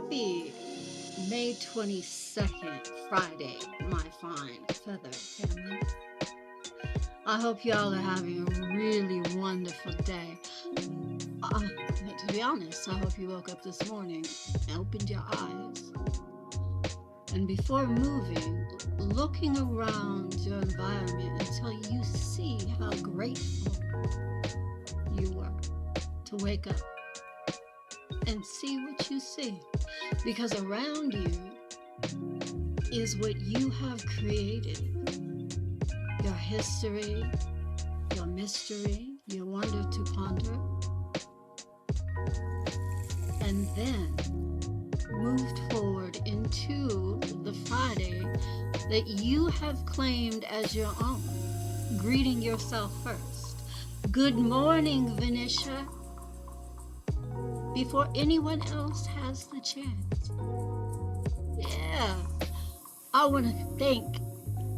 Happy May 22nd, Friday, my fine feather family. I hope y'all are having a really wonderful day. But to be honest, I hope you woke up this morning and opened your eyes. And before moving, looking around your environment until you see how grateful you were to wake up and see what you see. Because around you is what you have created. Your history, your mystery, your wonder to ponder. And then moved forward into the Friday that you have claimed as your own. Greeting yourself first. Good morning, Venetia. Before anyone else has the chance. Yeah, I want to thank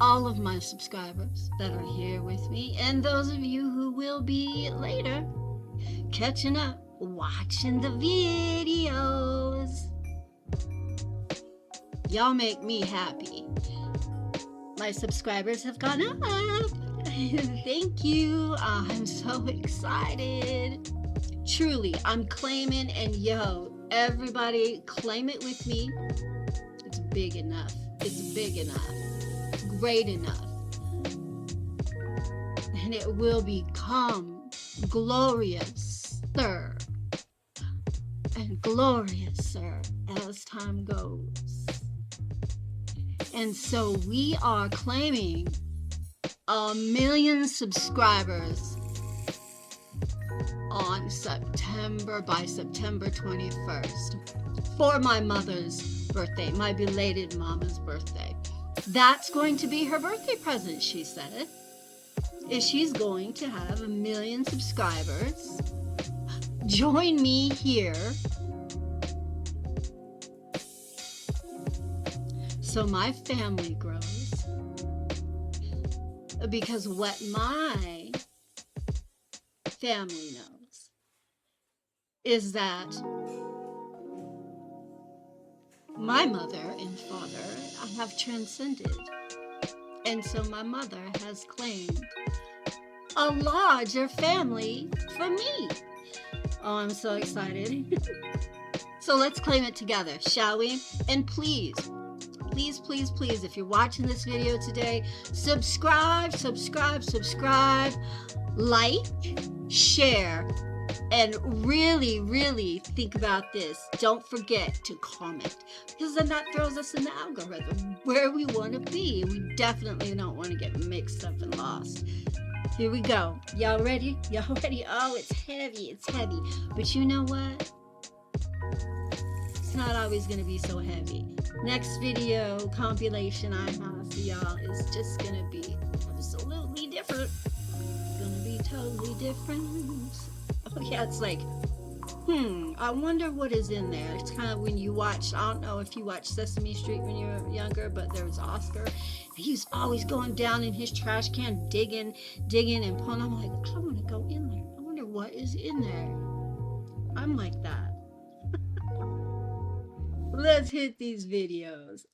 all of my subscribers that are here with me and those of you who will be later catching up, watching the videos. Y'all make me happy. My subscribers have gone up. Thank you. I'm so excited. Truly, I'm claiming, and yo, everybody claim it with me. It's big enough. It's big enough. Great enough. And it will become glorious, sir. And glorious, sir, as time goes. And so we are claiming 1 million subscribers on by September 21st for my mother's birthday, my belated mama's birthday. That's going to be her birthday present, she said, is she's going to have 1 million subscribers. Join me here. So my family grows. Because what my family knows is that my mother and father have transcended. And so my mother has claimed a larger family for me. Oh, I'm so excited. So let's claim it together, shall we? And please, if you're watching this video today, subscribe, like, share, and really think about this. Don't forget to comment, because then that throws us in the algorithm where we want to be. We definitely don't want to get mixed up and lost. Here we go. Y'all ready? Oh, it's heavy. But you know what? It's not always going to be so heavy. Next video compilation I have for y'all is just going to be absolutely different. It's going to be totally different. Oh yeah, it's like, I wonder what is in there. It's kind of when you watch, I don't know if you watched Sesame Street when you were younger, but there was Oscar. He was always going down in his trash can, digging and pulling. I'm like, I want to go in there. I wonder what is in there. I'm like that. Let's hit these videos.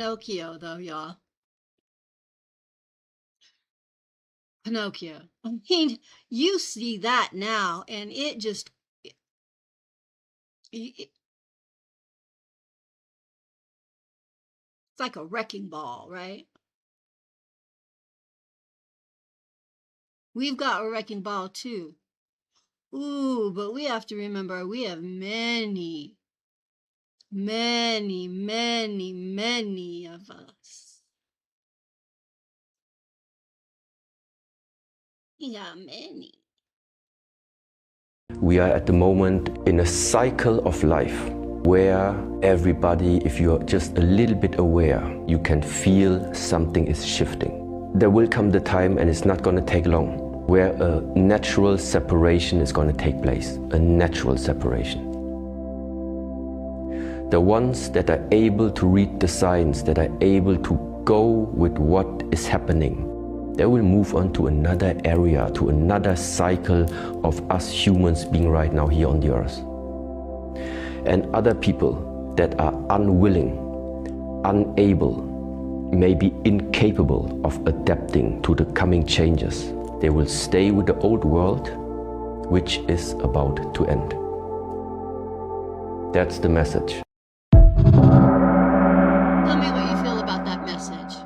Pinocchio, though, y'all. Pinocchio. I mean, you see that now, and it just it's like a wrecking ball, right? We've got a wrecking ball too. Ooh, but we have to remember we have many, many, many, many of us. We got many. We are at the moment in a cycle of life where everybody, if you're just a little bit aware, you can feel something is shifting. There will come the time, and it's not going to take long, where a natural separation is going to take place, a natural separation. The ones that are able to read the signs, that are able to go with what is happening, they will move on to another area, to another cycle of us humans being right now here on the earth. And other people that are unwilling, unable, maybe incapable of adapting to the coming changes, they will stay with the old world, which is about to end. That's the message. Tell me what you feel about that message.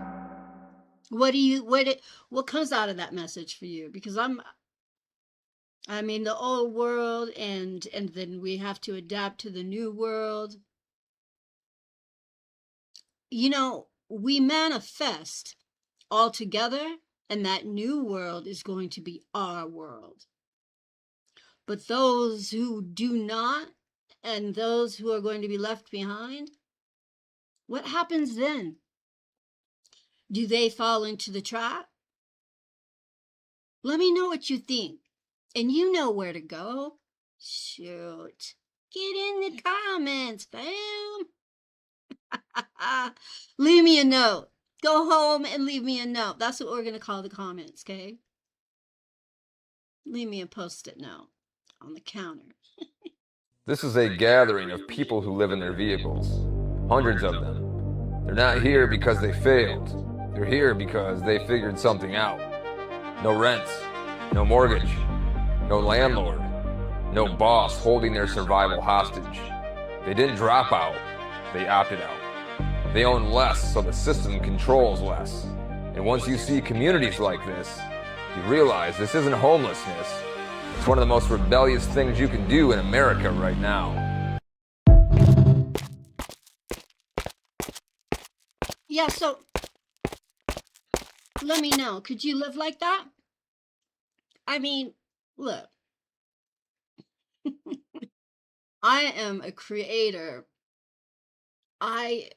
What comes out of that message for you? Because I mean the old world and then we have to adapt to the new world. You know, we manifest all together, and that new world is going to be our world. But those who do not, and those who are going to be left behind, what happens then? Do they fall into the trap? Let me know what you think. And you know where to go. Shoot. Get in the comments, fam. Leave me a note. Go home and leave me a note. That's what we're going to call the comments, okay? Leave me a post-it note on the counter. This is a gathering of people who live in their vehicles. Hundreds of them. They're not here because they failed. They're here because they figured something out. No rents, no mortgage, no landlord, no boss holding their survival hostage. They didn't drop out, they opted out. They own less, so the system controls less. And once you see communities like this, you realize this isn't homelessness. It's one of the most rebellious things you can do in America right now. Yeah, so let me know. Could you live like that? I mean, look. I am a creator. I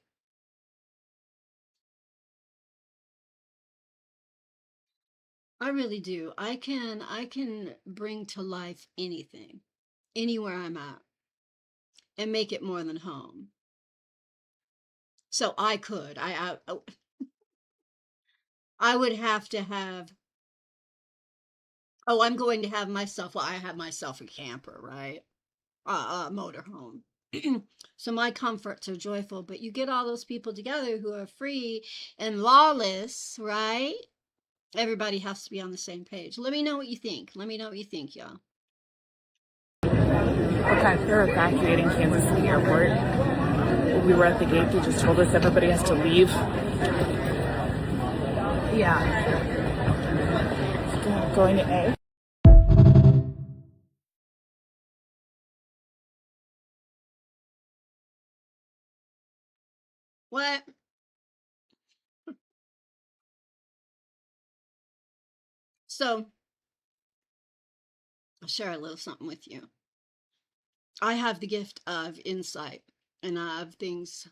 really do. I can bring to life anything, anywhere I'm at, and make it more than home. So I could. I would have to have. Oh, I'm going to have myself. Well, I have myself a camper, right? Motorhome. So my comforts are joyful, but you get all those people together who are free and lawless, right? Everybody has to be on the same page. Let me know what you think. Let me know what you think, y'all. Okay, they're evacuating Kansas City Airport. We were at the gate. They just told us everybody has to leave. Yeah. Going to A. What? So, I'll share a little something with you. I have the gift of insight, and I have things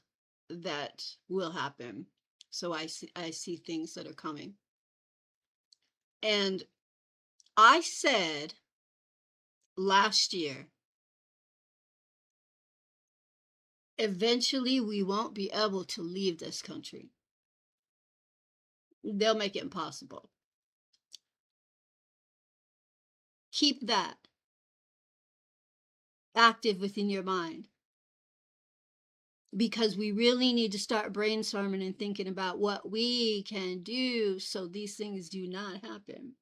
that will happen. So I see things that are coming. And I said last year, eventually we won't be able to leave this country. They'll make it impossible. Keep that active within your mind. because we really need to start brainstorming and thinking about what we can do so these things do not happen.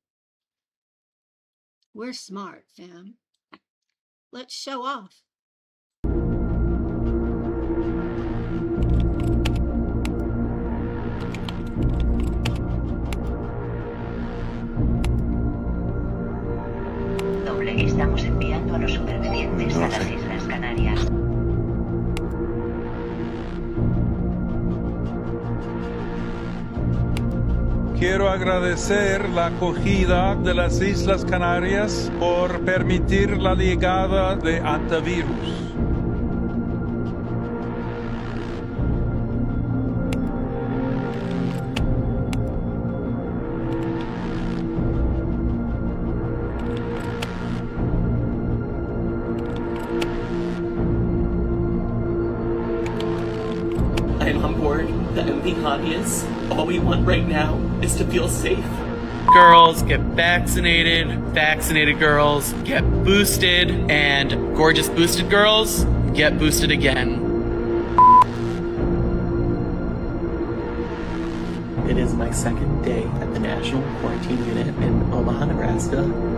We're smart, fam. Let's show off. Estamos enviando a los supervivientes a las Islas Canarias. Quiero agradecer la acogida de las Islas Canarias por permitir la llegada de antivirus. I'm on board the MV hobbyists. All we want right now is to feel safe. Girls get vaccinated, vaccinated girls get boosted, and gorgeous boosted girls get boosted again. It is my second day at the National Quarantine Unit in Omaha, Nebraska.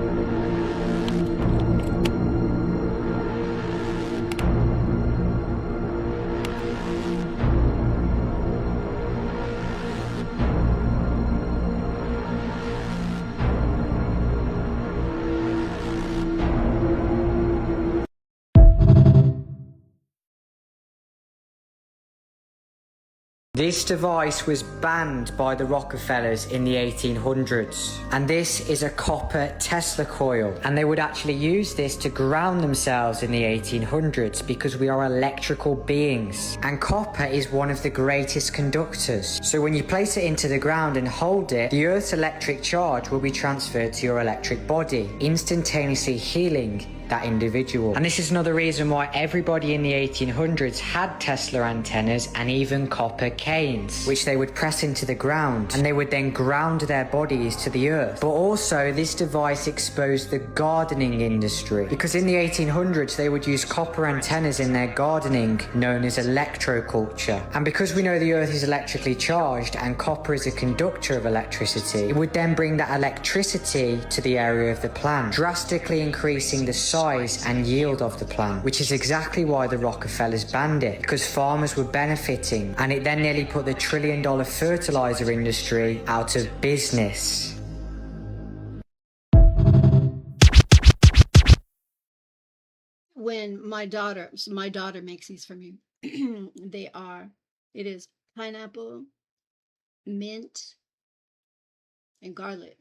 This device was banned by the Rockefellers in the 1800s, and this is a copper Tesla coil, and they would actually use this to ground themselves in the 1800s because we are electrical beings, and copper is one of the greatest conductors. So when you place it into the ground and hold it, the Earth's electric charge will be transferred to your electric body, instantaneously healing that individual. And this is another reason why everybody in the 1800s had Tesla antennas and even copper canes, which they would press into the ground, and they would then ground their bodies to the earth. But also this device exposed the gardening industry, because in the 1800s they would use copper antennas in their gardening, known as electroculture. And because we know the earth is electrically charged and copper is a conductor of electricity, it would then bring that electricity to the area of the plant, drastically increasing the size and yield of the plant, which is exactly why the Rockefellers banned it, because farmers were benefiting, and it then nearly put the trillion-dollar fertilizer industry out of business. When my daughter makes these for me, it is pineapple, mint, and garlic.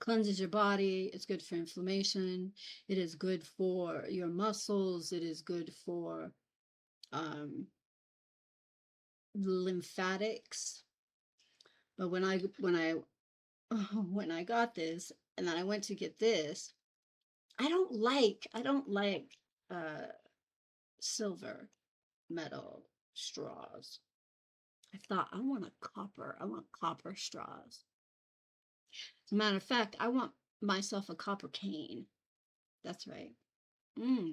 Cleanses your body. It's good for inflammation. It is good for your muscles. It is good for lymphatics. But when I got this, and then I went to get this, I don't like silver metal straws. I thought I want copper straws. As a matter of fact, I want myself a copper cane. That's right. I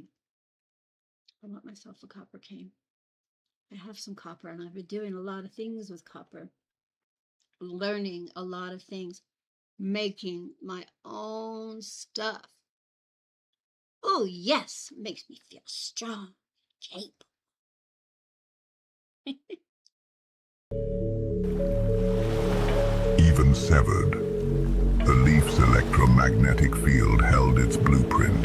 want myself a copper cane. I have some copper, and I've been doing a lot of things with copper. Learning a lot of things. Making my own stuff. Oh, yes. Makes me feel strong. Capable. Even severed, the leaf's electromagnetic field held its blueprint,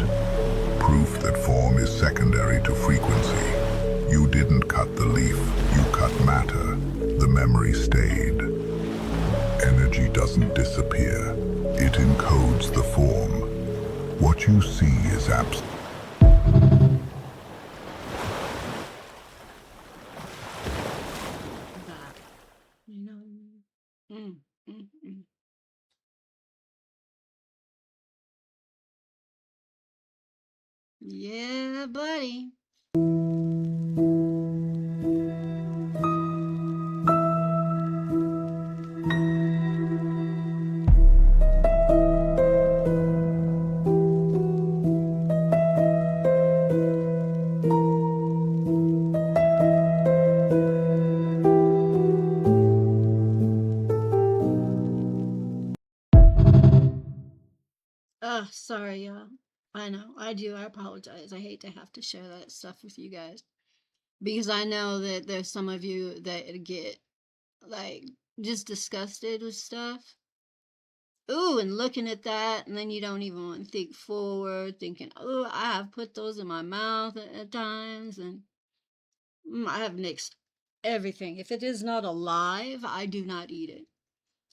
proof that form is secondary to frequency. You didn't cut the leaf, you cut matter. The memory stayed. Energy doesn't disappear, it encodes the form. What you see is absent. Yeah, buddy. Oh, sorry, y'all. I know. I do. I apologize. I hate to have to share that stuff with you guys because I know that there's some of you that get like just disgusted with stuff. Ooh, and looking at that, and then you don't even want to think forward, thinking, oh, I have put those in my mouth at times, and I have nixed everything. If it is not alive, I do not eat it.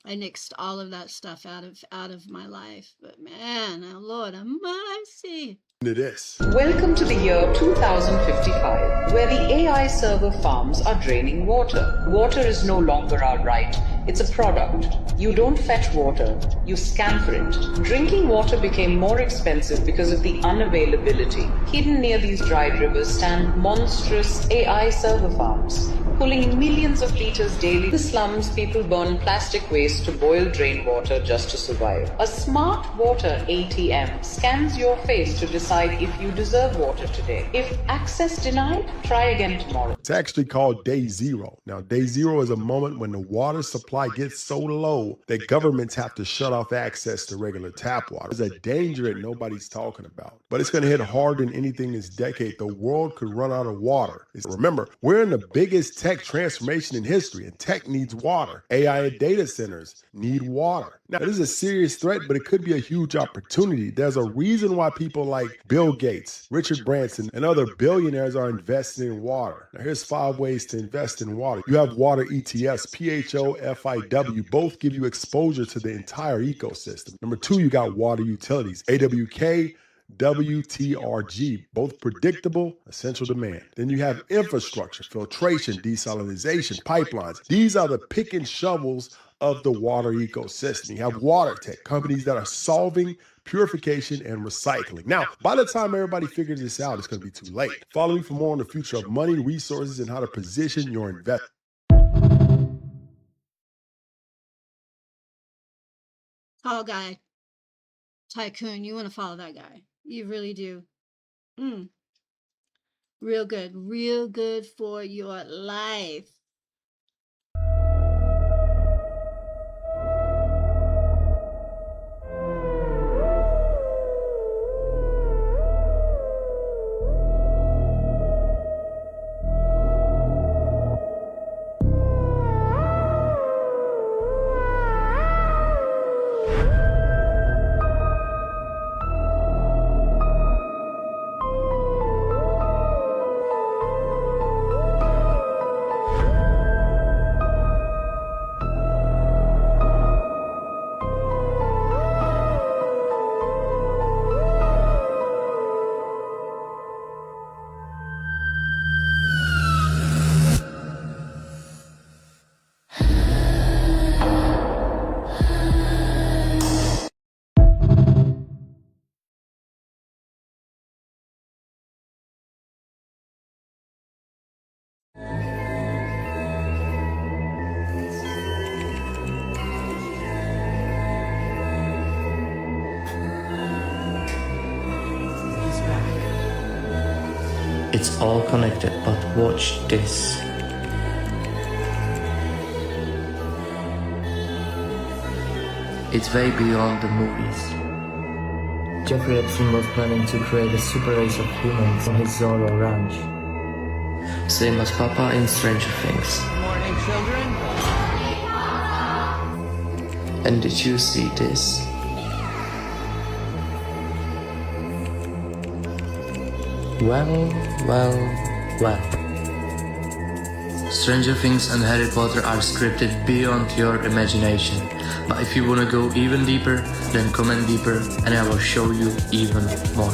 I nixed all of that stuff out of my life. But man, oh Lord, have mercy. Welcome to the year 2055, where the AI server farms are draining water. Water is no longer our right, it's a product. You don't fetch water, you scan for it. Drinking water became more expensive because of the unavailability. Hidden near these dried rivers stand monstrous AI server farms, pulling millions of liters daily. In the slums, people burn plastic waste to boil drain water just to survive. A smart water ATM scans your face to decide if you deserve water today. If access denied, try again tomorrow. It's actually called Day Zero. Now, Day Zero is a moment when the water supply gets so low that governments have to shut off access to regular tap water. There's a danger that nobody's talking about, but it's going to hit harder than anything this decade. The world could run out of water. Remember, we're in the biggest tech transformation in history, and tech needs water. AI and data centers need water. Now, this is a serious threat, but it could be a huge opportunity. There's a reason why people like Bill Gates, Richard Branson, and other billionaires are investing in water. Now, here's 5 ways to invest in water. You have water ETFs, PHOFIW, both give you exposure to the entire ecosystem. Number 2, you got water utilities, AWK, WTRG, both predictable, essential demand. Then you have infrastructure, filtration, desalination, pipelines. These are the pick and shovels of the water ecosystem. You have water tech, companies that are solving purification and recycling. Now, by the time everybody figures this out, it's going to be too late. Follow me for more on the future of money, resources, and how to position your investment. Tall guy, tycoon. You want to follow that guy. You really do. Real good for your life. It's all connected, but watch this. It's way beyond the movies. Jeffrey Epstein was planning to create a super race of humans on his Zorro ranch. Same as Papa in Stranger Things. Morning, children. And did you see this? Well. Stranger Things and Harry Potter are scripted beyond your imagination. But if you wanna go even deeper, then comment deeper and I will show you even more.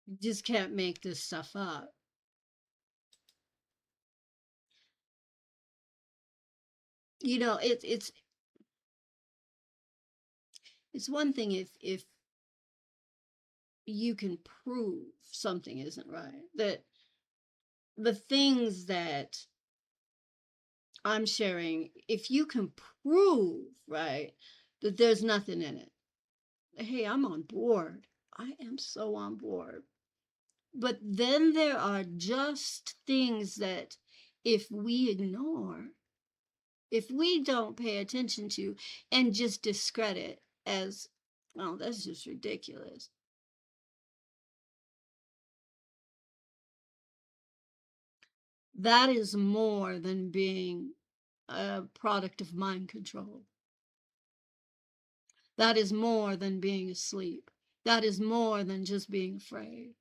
You just can't make this stuff up. You know, it's one thing if you can prove something isn't right. That the things that I'm sharing, if you can prove, right, that there's nothing in it, hey, I'm on board. I am so on board. But then there are just things that if we ignore, if we don't pay attention to and just discredit as, oh, that's just ridiculous. That is more than being a product of mind control. That is more than being asleep. That is more than just being afraid.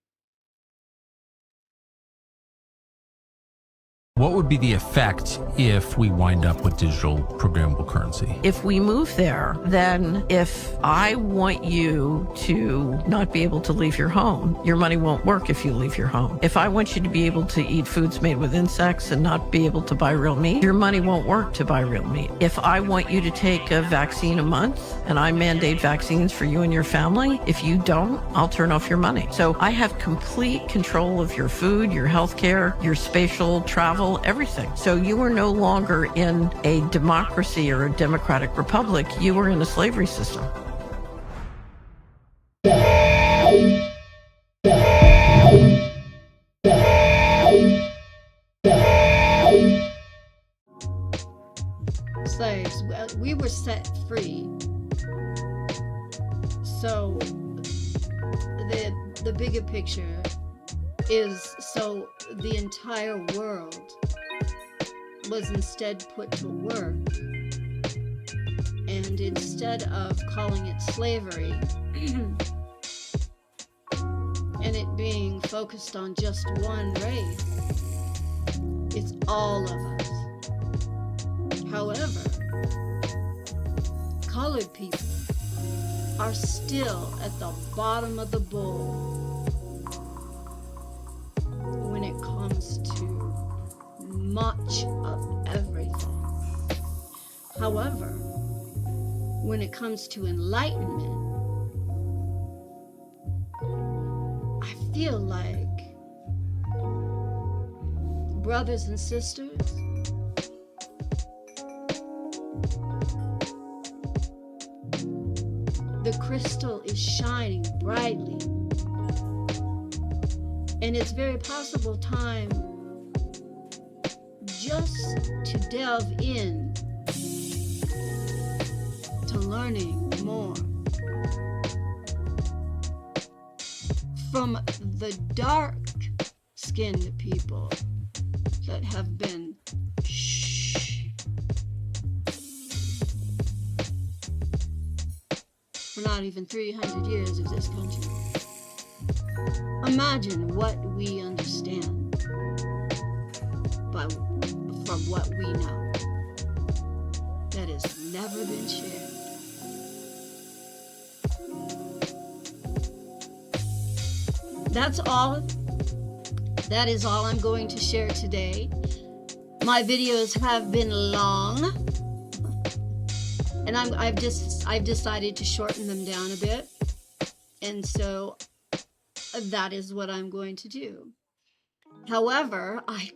What would be the effect if we wind up with digital programmable currency? If we move there, then if I want you to not be able to leave your home, your money won't work if you leave your home. If I want you to be able to eat foods made with insects and not be able to buy real meat, your money won't work to buy real meat. If I want you to take a vaccine a month and I mandate vaccines for you and your family, if you don't, I'll turn off your money. So I have complete control of your food, your healthcare, your spatial travel, everything. So you are no longer in a democracy or a democratic republic. You are in a slavery system. Slaves, we were set free. So the bigger picture is, so the entire world was instead put to work, and instead of calling it slavery and it being focused on just one race, it's all of us. However, colored people are still at the bottom of the bowl when it comes to much of everything. However, when it comes to enlightenment, I feel like brothers and sisters, the crystal is shining brightly, and it's very possible time just to delve in to learning more from the dark-skinned people that have been for not even 300 years of this country. Imagine what we understand from what we know that has never been shared. That's all. That is all I'm going to share today. My videos have been long, and I've decided to shorten them down a bit, and so that is what I'm going to do. However, I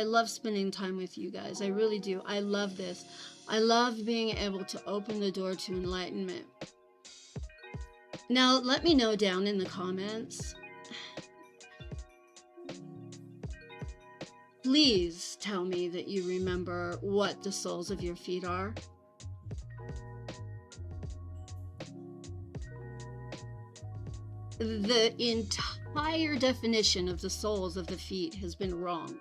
love spending time with you guys. I really do. I love this. I love being able to open the door to enlightenment. Now, let me know down in the comments. Please tell me that you remember what the soles of your feet are. The entire definition of the soles of the feet has been wrong.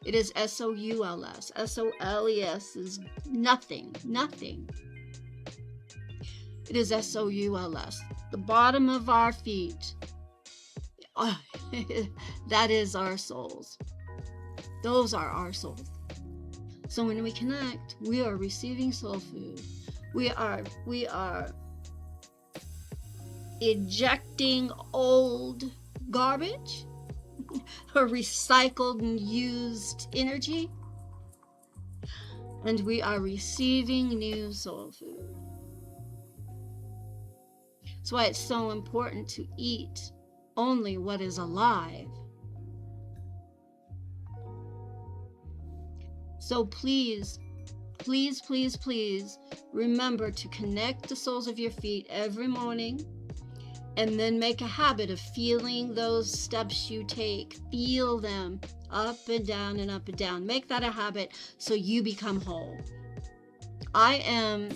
It is S-O-U-L-S. S-O-L-E-S is nothing. It is S-O-U-L-S. The bottom of our feet, that is our souls. Those are our souls. So when we connect, we are receiving soul food. We are ejecting old garbage or recycled and used energy, and we are receiving new soul food. That's why it's so important to eat only what is alive. So please, please, please, please remember to connect the soles of your feet every morning. And then make a habit of feeling those steps you take. Feel them up and down and up and down. Make that a habit so you become whole. I am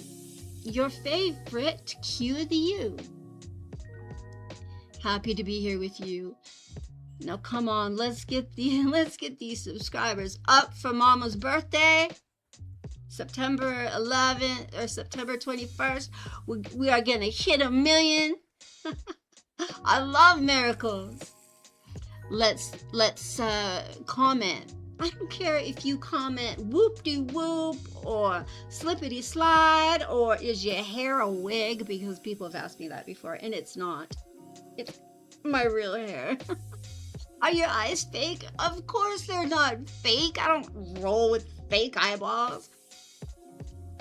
your favorite Q the U. Happy to be here with you. Now come on, let's get these subscribers up for Mama's birthday. September 11th or September 21st. We are gonna hit 1 million. I love miracles. Let's comment. I don't care if you comment whoop-de-whoop or slippity-slide or is your hair a wig, because people have asked me that before and it's not. It's my real hair. Are your eyes fake? Of course they're not fake. I don't roll with fake eyeballs.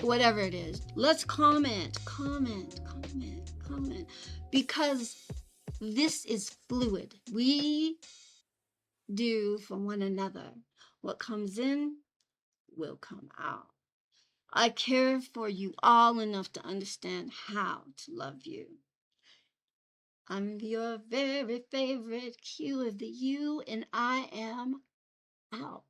Whatever it is, let's comment. Because this is fluid. We do for one another. What comes in will come out. I care for you all enough to understand how to love you. I'm your very favorite Q of the U, and I am out.